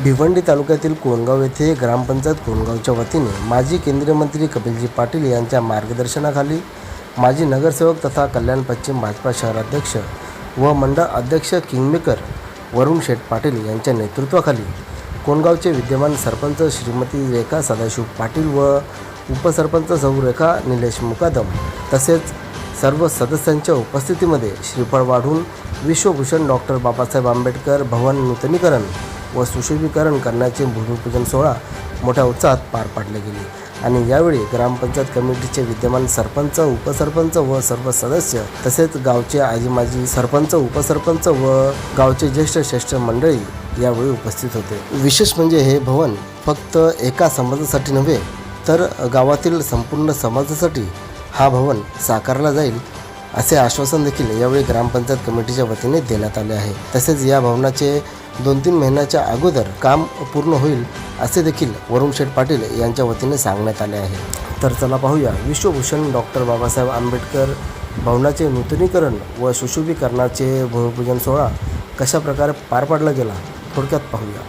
भिवंडी तालुक्यातील कोणगाव येथे ग्रामपंचायत कोणगावच्या वतीने माजी केंद्रीय मंत्री कपिलजी पाटील यांच्या मार्गदर्शनाखाली माजी नगरसेवक तथा कल्याण पश्चिम भाजपा शहराध्यक्ष व मंडळ अध्यक्ष किंगमेकर वरुण शेठ पाटील यांच्या नेतृत्वाखाली कोणगावचे विद्यमान सरपंच श्रीमती रेखा सदाशिव पाटील व उपसरपंच सौ रेखा निलेश मुकादम तसेच सर्व सदस्यांच्या उपस्थितीमध्ये श्रीफळ वाढून विश्वभूषण डॉक्टर बाबासाहेब आंबेडकर भवन नूतनीकरण व सुशोभीकरण करण्याचे भूमिपूजन सोहळा मोठ्या उत्साहात पार पाडले गेले आणि यावेळी ग्रामपंचायत कमिटीचे विद्यमान सरपंच उपसरपंच व सर्व सदस्य तसेच गावचे आजी माजी सरपंच उपसरपंच व गावचे ज्येष्ठ मंडळी यावेळी उपस्थित होते। विशेष म्हणजे हे भवन फक्त एका समाजासाठी नव्हे तर गावातील संपूर्ण समाजासाठी हा भवन साकारला जाईल असे आश्वासन देखील यावेळी ग्रामपंचायत कमिटीच्या वतीने देण्यात आले आहे। तसेच या भवनाचे 2-3 महिन्याच्या अगोदर काम पूर्ण होईल असे देखील वरुण शेठ पाटील यांच्या वतीने सांगण्यात आले आहे। तर चला पाहूया विश्वभूषण डॉक्टर बाबासाहेब आंबेडकर भवनाचे नूतनीकरण व सुशोभीकरणाचे भूमिपूजन सोहळा कशा प्रकारे पार पाडला गेला थोडक्यात पाहूया।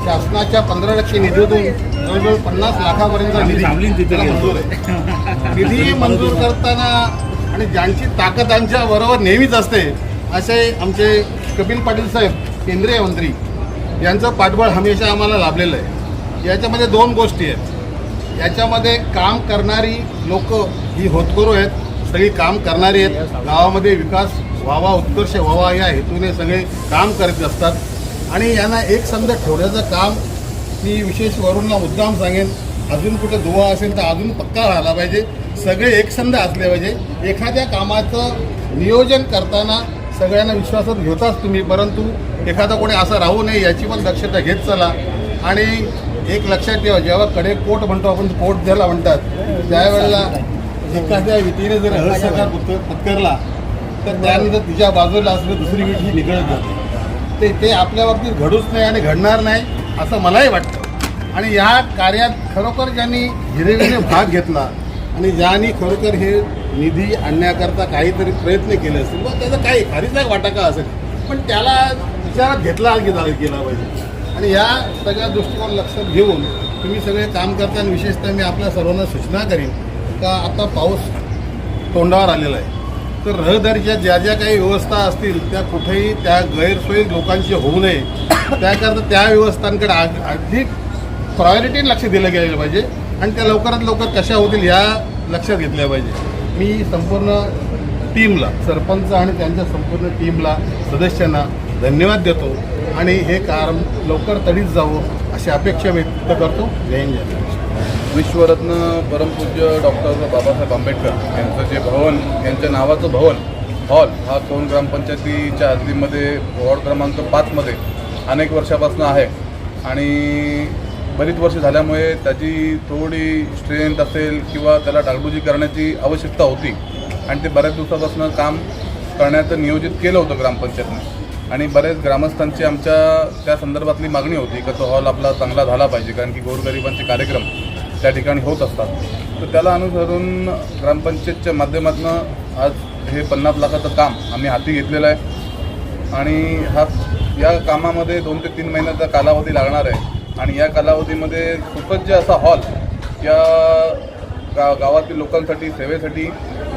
शासनाच्या 15 लाख निधीतून जवळजवळ 50 लाखापर्यंत निधी त्याला मंजूर आहे। निधी मंजूर करताना आणि ज्यांची ताकद आमच्या बरोबर नेहमीच असते असे आमचे कपिल पाटील साहेब केंद्रीय मंत्री यांचं पाठबळ हमेशा आम्हाला लाभलेलं आहे। याच्यामध्ये 2 गोष्टी आहेत। याच्यामध्ये काम करणारी लोक ही होतकरू आहेत, सगळी काम करणारी आहेत, गावामध्ये विकास व्हावा उत्कर्ष व्हावा या हेतूने सगळे काम करत असतात आणि यांना एक संध ठेवण्याचं काम मी विशेष वरूनला मुद्दाम सांगेन। अजून कुठे दुवा असेल तर अजून पक्का राहिला पाहिजे, सगळे एकसंध असले पाहिजे। एखाद्या कामाचं नियोजन करताना सगळ्यांना विश्वासात घेताच तुम्ही, परंतु एखादा कोणी असं राहू नये याची पण दक्षता घेत चला। आणि एक लक्षात ठेवा, जेव्हा कडे कोट म्हणतो आपण, कोट ज्याला म्हणतात, त्यावेळेला एखाद्या व्यक्तीने जर असहकार पत्करला तर त्यानंतर तिच्या बाजूला असलेली दुसरी वीट ही निघळत जाते. ते आपल्या बाबतीत घडूच नाही आणि घडणार नाही असं मलाही वाटतं. आणि या कार्यात खरोखर ज्यांनी हिरिरीने भाग घेतला आणि ज्यांनी खरोखर हे निधी आणण्याकरता काहीतरी प्रयत्न केले असतील व त्याचा काही खारीचा वाटा का असेल पण त्याला विचारात घेतला गेला पाहिजे. आणि या सगळ्या दृष्टिकोन लक्षात घेऊन तुम्ही सगळे काम करताना विशेषतः मी आपल्या सर्वांना सूचना करीन का आता पाऊस तोंडावर आलेला आहे तर रहदारीच्या ज्या ज्या काही व्यवस्था असतील त्या कुठेही त्या गैरसोयी लोकांची होऊ नये त्याकरता त्या व्यवस्थांकडे अधिक प्रायोरिटीने लक्ष दिलं गेलं पाहिजे आणि त्या लवकरात लवकर कशा होतील या लक्षात घेतल्या पाहिजे. मी संपूर्ण टीमला सरपंच आणि त्यांच्या संपूर्ण टीमला सदस्यांना धन्यवाद देतो आणि हे काम लवकर तडीच जावं अशी अपेक्षा व्यक्त करतो. जय हिंद जय महाराष्ट्र. विश्वरत्न परमपूज्य डॉक्टर बाबासाहेब आंबेडकर यांचं जे भवन, यांच्या नावाचं भवन हॉल हा कोण ग्रामपंचायतीच्या हद्दीमध्ये वॉर्ड क्रमांक 5मध्ये अनेक वर्षापासून आहे आणि बरीच वर्ष झाल्यामुळे त्याची थोडी स्ट्रेंथ असेल किंवा त्याला डागडुजी करण्याची आवश्यकता होती आणि ते बऱ्याच दिवसापासून काम करण्याचं नियोजित केलं होतं ग्रामपंचायतने आणि बरेच ग्रामस्थांची आमच्या त्या संदर्भातली मागणी होती की तो हॉल आपला चांगला झाला पाहिजे कारण की गोरगरिबांचे कार्यक्रम त्या ठिकाणी होत असतात. तर त्याला अनुसरून ग्रामपंचायतच्या माध्यमातून आज हे 50 लाखाचं काम आम्ही हाती घेतलेलं आहे आणि या कामामध्ये 2 ते 3 महिन्याचा कालावधी लागणार आहे आणि या कालावधीमध्ये सुसज्ज असा हॉल या गावातील लोकांसाठी सेवेसाठी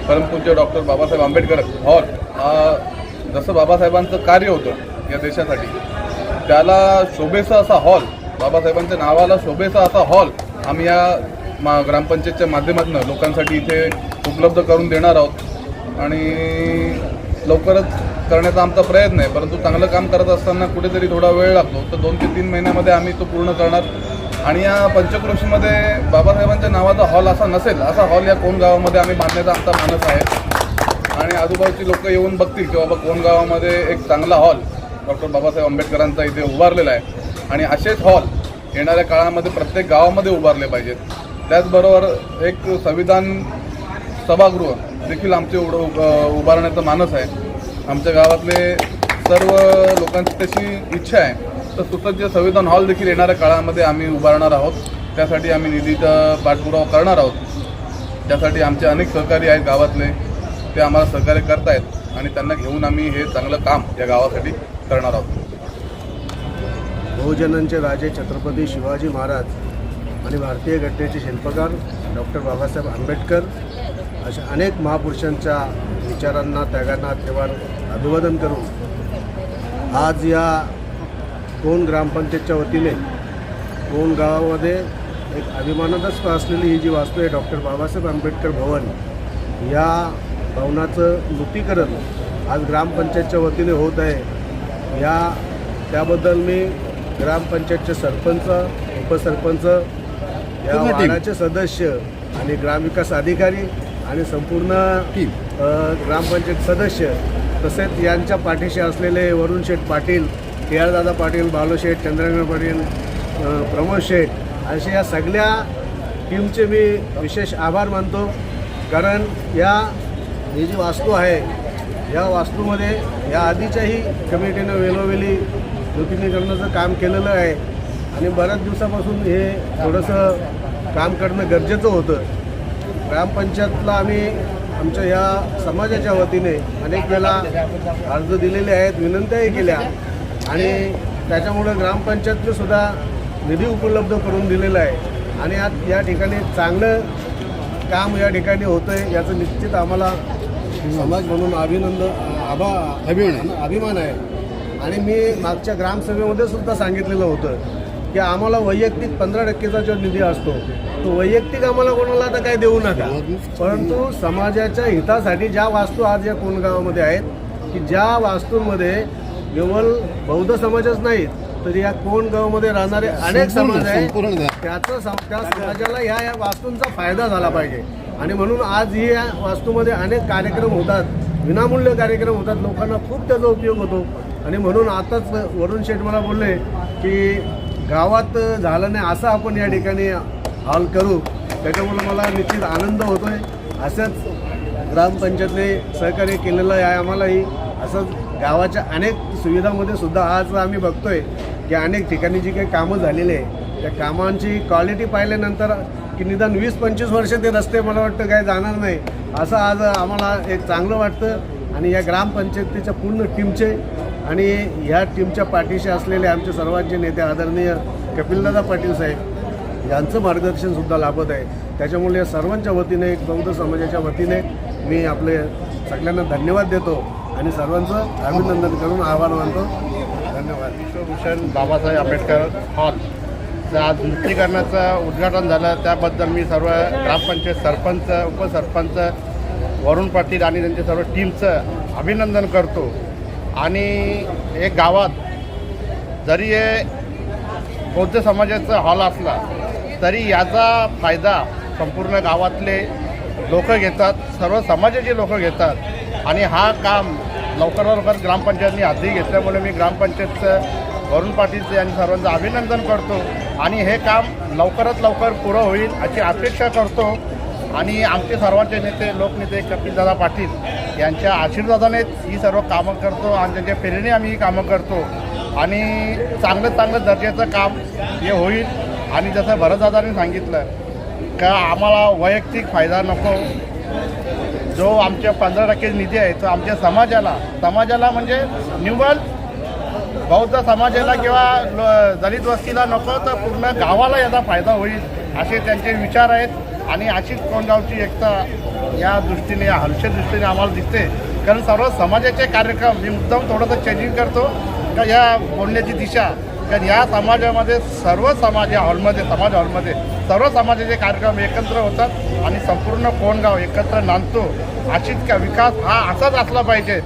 परमपूज्य डॉक्टर बाबासाहेब आंबेडकर हॉल हा जसं बाबासाहेबांचं कार्य होतं या देशासाठी त्याला शोभेचा असा हॉल, बाबासाहेबांच्या नावाला शोभेचा असा हॉल आम्ही या ग्रामपंचायतच्या माध्यमातून लोकांसाठी इथे उपलब्ध करून देणार आहोत आणि लवकरच करण्याचा आमचा प्रयत्न आहे. परंतु चांगलं काम करत असताना कुठेतरी थोडा वेळ लागतो तर 2 ते 3 महिन्यामध्ये आम्ही तो पूर्ण करणार आणि या पंचक्रोशीमध्ये बाबासाहेबांच्या नावाचा हॉल असा नसेल असा हॉल या कोण गावामध्ये आम्ही बांधण्याचा आमचा मानस आहे आणि आजूबाजूची लोक येऊन बघतील की बाबा कोण गावामध्ये एक चांगला हॉल डॉक्टर बाबासाहेब आंबेडकरांचा इथे उभारलेला आहे आणि असेच हॉल येणाऱ्या काळामध्ये प्रत्येक गावामध्ये उभारले पाहिजेत. त्याचबरोबर एक संविधान सभागृह देखील आमचे उभारण्याचा मानस आहे. आमच्या गावातले सर्व लोकांची तशी इच्छा आहे तर सुसज्ज संविधान हॉल देखील येणाऱ्या काळामध्ये आम्ही उभारणार आहोत. त्यासाठी आम्ही निधीचा पाठपुरावा करणार आहोत. त्यासाठी आमचे अनेक सहकारी आहेत गावातले ते आम्हाला सहकार्य करतायत आणि त्यांना घेऊन आम्ही हे चांगलं काम या गावासाठी करणार आहोत. बहुजनांचे राजे छत्रपती शिवाजी महाराज आणि भारतीय घटनेचे शिल्पकार डॉक्टर बाबासाहेब आंबेडकर अशा अनेक महापुरुषांच्या विचारांना त्यागांना तेव्हार अभिवादन करून आज या कोण ग्रामपंचायतच्या वतीने कोण गावामध्ये एक अभिमानास्पद असलेली ही जी वास्तू आहे डॉक्टर बाबासाहेब आंबेडकर भवन या भवनाचं नूतनीकरण आज ग्रामपंचायतच्या वतीने होत आहे. त्याबद्दल मी ग्रामपंचायतचे सरपंच, उपसरपंच, या वार्डाचे सदस्य आणि ग्रामविकास अधिकारी आणि संपूर्ण ग्रामपंचायत सदस्य तसेच यांच्या पाठीशी असलेले वरुण शेठ पाटील, केआरदादा पाटील, बालू शेठ, चंद्रकांत पाटील, प्रमोद शेठ अशा या सगळ्या टीमचे मी विशेष आभार मानतो. कारण ही जी वास्तू आहे या वास्तूमध्ये या आधीच्याही कमिटीनं वेळोवेळी नूतनीकरणाचं काम केलेलं आहे आणि बऱ्याच दिवसापासून हे थोडंसं काम करणं गरजेचं होतं. ग्रामपंचायतला आम्ही आमच्या या समाजाच्या वतीने अनेक वेळा अर्ज दिलेले आहेत, विनंत्याही केल्या आणि त्याच्यामुळं ग्रामपंचायतने सुद्धा निधी उपलब्ध करून दिलेला आहे आणि आज या ठिकाणी चांगलं काम या ठिकाणी होतं आहे याचं निश्चित आम्हाला समाज म्हणून अभिमान आहे. आणि मी मागच्या ग्रामसभेमध्ये सुद्धा सांगितलेलं होतं की आम्हाला वैयक्तिक 15% जो निधी असतो तो वैयक्तिक आम्हाला कोणाला आता काय देऊ नका, परंतु समाजाच्या हितासाठी ज्या वास्तू आज या कोण गावामध्ये आहेत की ज्या वास्तूंमध्ये केवळ बौद्ध समाजच नाहीत तर या कोण गावामध्ये राहणारे अनेक समाज आहेत त्या समाजाला या वास्तूंचा फायदा झाला पाहिजे आणि म्हणून आज ही या वास्तूमध्ये अनेक कार्यक्रम होतात, विनामूल्य कार्यक्रम होतात, लोकांना खूप त्याचा उपयोग होतो. आणि म्हणून आताच वरुण शेठ मला बोलले की गावात झालं नाही असं आपण या ठिकाणी हॉल करू, त्याच्यामुळे मला निश्चित आनंद होतो आहे असंच ग्रामपंचायतने सहकार्य केलेलं आहे आम्हालाही. असंच गावाच्या अनेक सुविधामध्ये सुद्धा आज आम्ही बघतोय की अनेक ठिकाणी जी काही कामं झालेली आहे त्या कामांची क्वालिटी पाहिल्यानंतर की निदान 20-25 वर्ष ते रस्ते मला वाटतं काय जाणार नाही असं आज आम्हाला एक चांगलं वाटतं. आणि या ग्रामपंचायतीच्या पूर्ण टीमचे आणि ह्या टीमच्या पाठीशी असलेले आमचे सर्वांचे नेते आदरणीय कपिलदादा पाटील साहेब यांचं मार्गदर्शनसुद्धा लाभत आहे. त्याच्यामुळे या सर्वांच्या वतीने बौद्ध समाजाच्या वतीने मी आपले सगळ्यांना धन्यवाद देतो आणि सर्वांचं अभिनंदन करून आभार मानतो. धन्यवाद. विश्वभूषण बाबासाहेब आंबेडकर हॉल आज नूतनीकरणाचं उद्घाटन झालं त्याबद्दल मी सर्व ग्रामपंचायत सरपंच उपसरपंच वरुण पाटील आणि त्यांच्या सर्व टीमचं अभिनंदन करतो. आणि एक गावात जरी हे बौद्ध समाजाचा हॉल असला तरी याचा फायदा संपूर्ण गावातले लोक घेतात, सर्व समाजाचे लोक घेतात. आणि हा काम लवकरात लवकर ग्रामपंचायतनी हाती घेतल्यामुळे मी ग्रामपंचायतचं वरुण पाटीलचे आणि सर्वांचं अभिनंदन करतो. आणि हे काम लवकरात लवकर पुरं होईल अशी अपेक्षा करतो. आणि आमचे सर्वांचे नेते लोकनेते कपिलदादा पाटील यांच्या आशीर्वादानेच ही सर्व कामं करतो आणि त्यांच्या प्रेरणेने आम्ही ही कामं करतो. आणि चांगलं दर्जाचं काम हे होईल. आणि जसं भरतदादांनी सांगितलं का आम्हाला वैयक्तिक फायदा नको, जो आमच्या 15% निधी आहे तो आमच्या समाजाला म्हणजे निव्वळ बौद्ध समाजाला किंवा दलित वस्तीला नको तर पूर्ण गावाला याचा फायदा होईल असे त्यांचे विचार आहेत. आणि अशीच कोंडगावची एकता या दृष्टीने या हलशे दृष्टीने आम्हाला दिसते. कारण सर्व समाजाचे कार्यक्रम मी मुद्दाम थोडंसं चेंजिंग करतो का या बोलण्याची दिशा, कारण या समाजामध्ये सर्व समाज या समाज हॉलमध्ये सर्व समाजाचे कार्यक्रम एकत्र होतात आणि संपूर्ण कोंडगाव एकत्र नांदतो. अशीच का विकास हा असाच असला पाहिजे.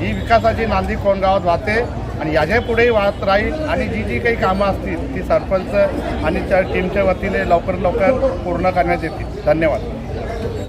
ही विकासाची नांदी कोंडगावात वाहते आणि याच्या पुढेही वाहत राहील. आणि जी काही कामं असतील ती सरपंच आणि त्या टीमच्या वतीने लवकर पूर्ण करण्यात येतील. धन्यवाद.